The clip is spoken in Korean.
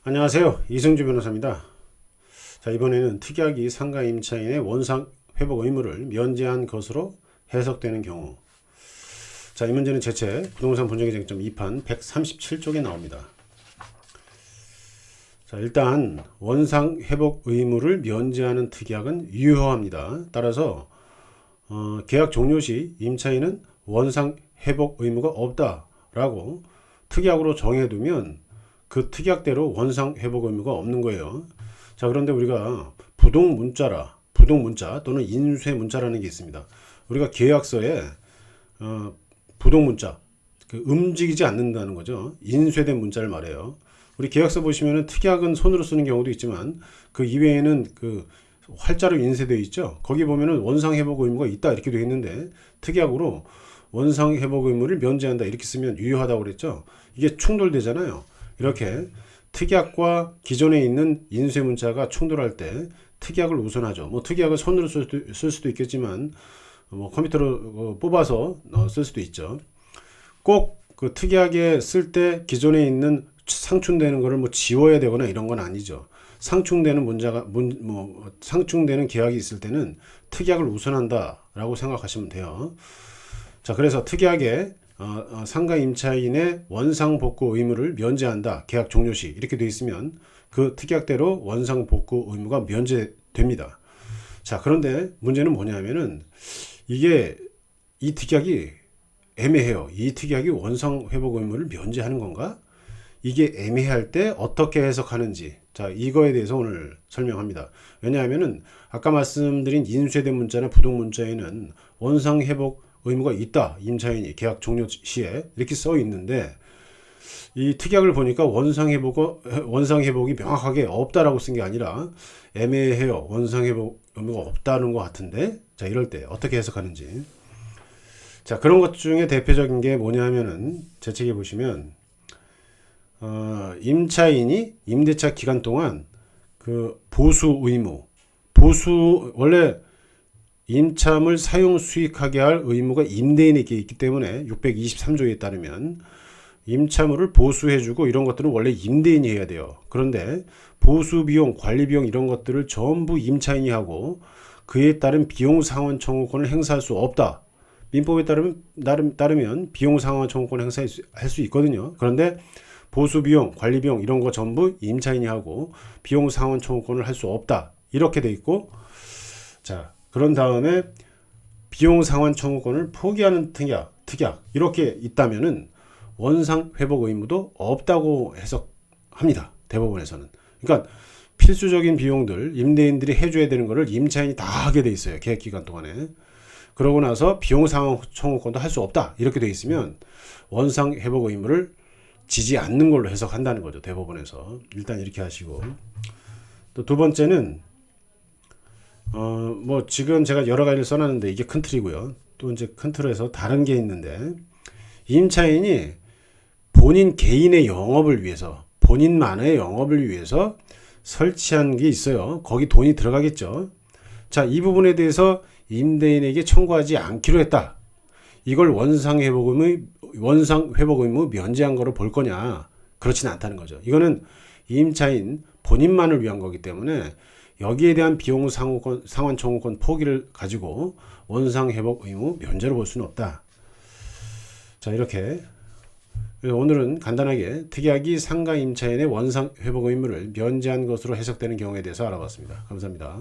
안녕하세요. 이승주 변호사입니다. 자, 이번에는 특약이 상가 임차인의 원상 회복 의무를 면제한 것으로 해석되는 경우. 자, 이 문제는 제 책 부동산 분쟁의 쟁점 2판 137쪽에 나옵니다. 자, 일단 원상 회복 의무를 면제하는 특약은 유효합니다. 따라서 계약 종료 시 임차인은 원상 회복 의무가 없다라고 특약으로 정해두면 그 특약대로 원상 회복 의무가 없는 거예요. 자, 그런데 우리가 부동문자 또는 인쇄문자라는 게 있습니다. 우리가 계약서에 부동문자, 움직이지 않는다는 거죠. 인쇄된 문자를 말해요. 우리 계약서 보시면은 특약은 손으로 쓰는 경우도 있지만 그 이외에는 그 활자로 인쇄되어 있죠. 거기 보면은 원상 회복 의무가 있다 이렇게 되어 있는데 특약으로 원상 회복 의무를 면제한다 이렇게 쓰면 유효하다고 그랬죠. 이게 충돌되잖아요. 이렇게 특약과 기존에 있는 인쇄 문자가 충돌할 때 특약을 우선하죠. 뭐 특약을 손으로 쓸 수도 있겠지만 뭐 컴퓨터로 뽑아서 쓸 수도 있죠. 꼭 그 특약에 쓸 때 기존에 있는 상충되는 거를 뭐 지워야 되거나 이런 건 아니죠. 상충되는 상충되는 계약이 있을 때는 특약을 우선한다라고 생각하시면 돼요. 자, 그래서 특약에 상가 임차인의 원상 복구 의무를 면제한다. 계약 종료 시 이렇게 되어 있으면 그 특약대로 원상 복구 의무가 면제됩니다. 자, 그런데 문제는 뭐냐면은 이게 이 특약이 애매해요. 이 특약이 원상 회복 의무를 면제하는 건가? 이게 애매할 때 어떻게 해석하는지, 자, 이거에 대해서 오늘 설명합니다. 왜냐하면은 아까 말씀드린 인쇄된 문자나 부동 문자에는 원상 회복 의무가 있다. 임차인이 계약 종료 시에 이렇게 써 있는데 이 특약을 보니까 원상 회복이 명확하게 없다라고 쓴 게 아니라 애매해요. 원상 회복 의무가 없다는 것 같은데, 자, 이럴 때 어떻게 해석하는지. 자, 그런 것 중에 대표적인 게 뭐냐면은 제 책에 보시면 임차인이 임대차 기간 동안 그 원래 임차물 사용 수익하게 할 의무가 임대인에게 있기 때문에 623조에 따르면 임차물을 보수해주고 이런 것들은 원래 임대인이 해야 돼요. 그런데 보수비용, 관리비용 이런 것들을 전부 임차인이 하고 그에 따른 비용상환 청구권을 행사할 수 없다. 민법에 따르면 비용상환 청구권을 행사할 수 있거든요. 그런데 보수비용, 관리비용 이런 거 전부 임차인이 하고 비용상환 청구권을 할 수 없다. 이렇게 돼 있고, 자, 그런 다음에 비용상환 청구권을 포기하는 특약 이렇게 있다면은 원상 회복 의무도 없다고 해석합니다. 대법원에서는. 그러니까 필수적인 비용들 임대인들이 해줘야 되는 거를 임차인이 다 하게 돼 있어요. 계약 기간 동안에. 그러고 나서 비용상환 청구권도 할 수 없다. 이렇게 돼 있으면 원상 회복 의무를 지지 않는 걸로 해석한다는 거죠. 대법원에서. 일단 이렇게 하시고. 또 두 번째는 뭐 지금 제가 여러 가지를 써놨는데 이게 큰 틀이고요. 또 이제 큰 틀에서 다른 게 있는데 임차인이 본인 개인의 영업을 위해서 본인만의 영업을 위해서 설치한 게 있어요. 거기 돈이 들어가겠죠. 자, 이 부분에 대해서 임대인에게 청구하지 않기로 했다. 이걸 원상 회복 의무 면제한 거로 볼 거냐? 그렇지는 않다는 거죠. 이거는 임차인 본인만을 위한 거기 때문에 여기에 대한 비용 상환 청구권 포기를 가지고 원상 회복 의무 면제로 볼 수는 없다. 자, 이렇게 오늘은 간단하게 특약이 상가 임차인의 원상 회복 의무를 면제한 것으로 해석되는 경우에 대해서 알아봤습니다. 감사합니다.